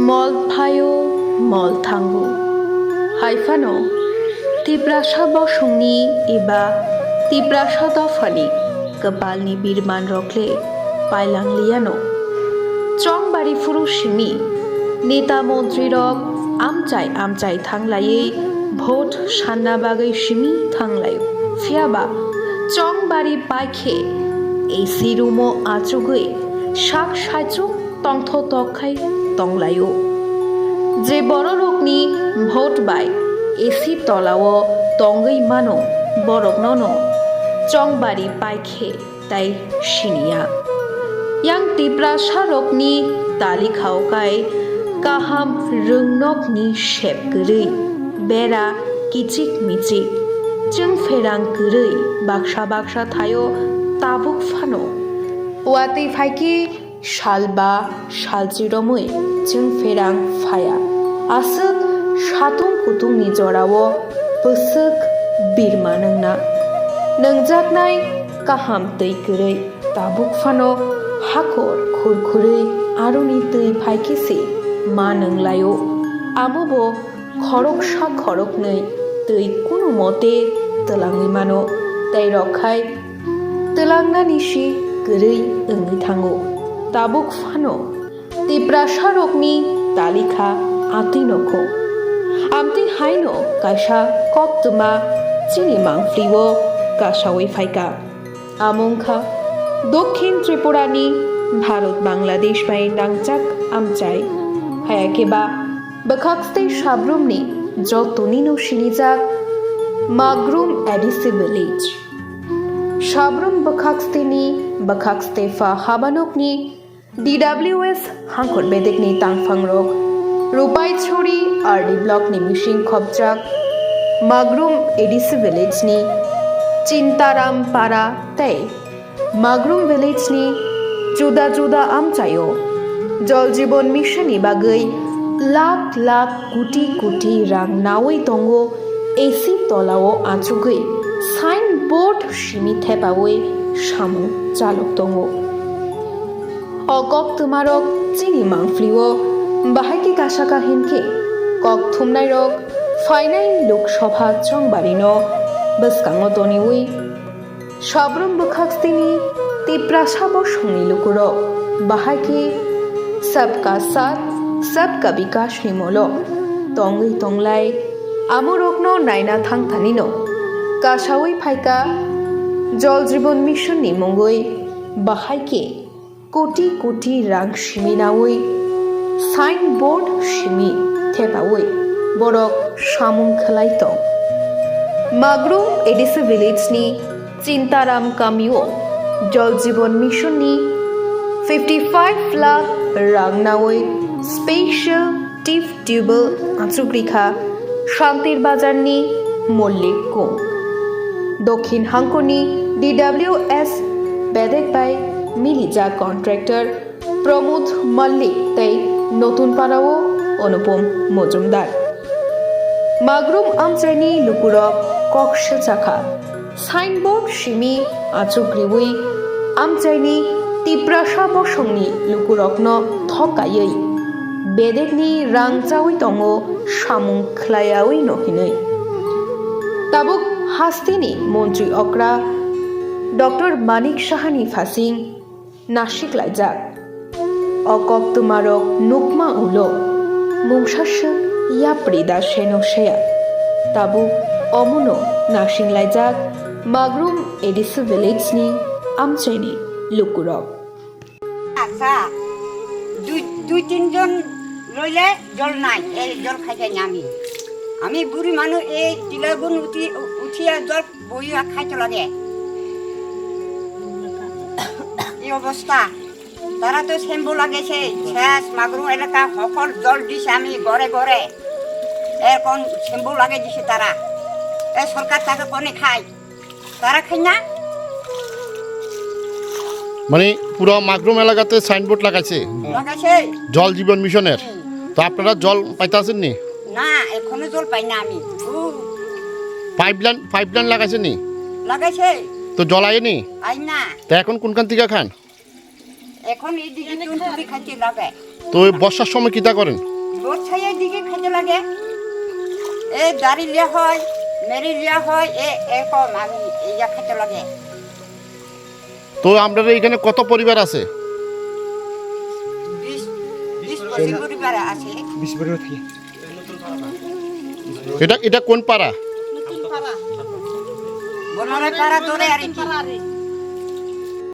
Molpayo Moltango Haifano Tiprasa Bosungni Iba Tiprasa Dofani Kepalni Birman Rokle Pailang Liano Chong Bari Furushimi Neta Montri Rok Amchai Thanglaye Vote Shanna Bagai Shimi Thanglayo Fiaba Chong Bari Paike Esi Rumo Achugui Shak Shaichu Tongtho Tokai Tonglayo Je Bororokni Vote by Esi Tolao Tongai Mano Borok Nono Chong Bari Paike Tai Shinia Yang Tiprasa Rokni Tali Khaukai Kaham Rungnokni Shep Guri Bera Kichik Michik Jung Ferang Guri Baksha Thayo Tabuk Fano Wati Faiki Shalba Shalchiromui Jung Ferang Faya Asuk Shatung Kutung Nijorawo Pusuk Birmanangna Nangjaknai Kaham Tei Guri Tabuk Fano Hakor Khurkhuri Aruni Tei Faikisi Mananglayo Amubo Khoroksa Khoroknei Tei Kunu Mote Telangi Mano Tei Rokhai Telangna Nishi Guri Engi Thango Tabuk Fano Tiprasa Rokni Talikha Atinoko Amti Haino Kasha Koktuma Chini Mangfliwo Kashawi Faika Amongkha Dokhin Tripurani Bharat Bangladesh Bai Nangchak Amchai Hayakeba Bakhakste Shabrumni Jotunino Shinijak Magrum Edisi Village Shabrum Bakhakste Fa Habanokni DWS Hankor Bedekni Tangfangrok Rupai Chori RD Block ni Mishing Khobjak Magrum Edisi Village ni Cintaram Para Tei Magrum Village ni Juda Amchayo Jol Jibon Mission Bagai Lak Kuti Rang Nawi Tongo Esi Tolao Achugui Signboard Shimi Tepawe Shamu Jalok Tongo Okok Tumarok Chini Mangfliwo Bahaki Kashaka Hinke Kok Thumnai Rok Fainai Lok Shobha Chongbarino Baskango Toniwi Shabrum Bakhakstini Tiprasa Bosungni Lukurok Bahaki Sabka Sat Sabka Bikash Nimolo Tongi Tonglai Amurokno Naina Thangthanino Kashawi Paika Jol Jibon Mission Nimongoi Bahaike Koti Rang Shiminawi Signboard Shimi Tepawi Borok Shamung Khalaitong Magrum Edisi Village ni Cintaram Kamyo Jol Jibon Mission ni 55 lakh Rang Nawi Special Tif Tubal Atsuglikha Shantir Bazar ni Mollik Kong Dokhin Hankoni DWS Bedek by Milija Contractor Pramod Mallik Tei Notun Parao Onupom Mojumdar Magrum Amchani Lukurok Kok Silchakha Signboard Shimi Achukriwi Amchani Tiprasa Bosungni Lukurokno Thokaiui Bedekni Rangchawi Tongo Shamung Khlayawi Nohinei Tabuk Hastini Montri Okra Dr. Manik Shahani Fasing Nashik Laijak Okok Tumarok Nukma Ulo Mumshashuk Yaprida Sheno Shea Tabu Omuno Nashing Laijak Magrum Edisi Village ni Amcheni Lukurok Asa দুই তিনজন রইলে জল নাই এই জল খাইতে নামি আমি বুড়ি মানুষ এই টিলাগুন উঠিয়া জল বইয়া খাইতে লাগে এই অবস্থা তারা তো শ্যাম্পু লাগেছে শেষ মাগরু এলাকা সকল জল দিছে আমি ঘরে এখন শ্যাম্পু লাগে দিছে তারা এ সরকার তাকে কোনে খায় তারা খায় না মানে পুরো মাগরুম এলাকাতে সাইনবোর্ড লাগাইছে জল জীবন মিশনের তো আপনারা জল পাইতাছেন নি না এখনো জল পাই না আমি পাইপলাইন লাগাইছে নি লাগাইছে তো জল আইনি আই না তো এখন কোনখান থেকে খান এখন এই দিকে খাইতে লাগে তো বর্ষার সময় কিতা করেন রোদ ছাইয়ের দিকে খেতে লাগে এ দাঁড়িয়ে হয় মেরিলিয়া হয় এরকম আমি এইয়া খেতে লাগে। তো আপনাদের এখানে কত পরিবার আছে? 20 পরিবার আছে। এটা কোন পাড়া? বনরে পাড়া ধরে আর কি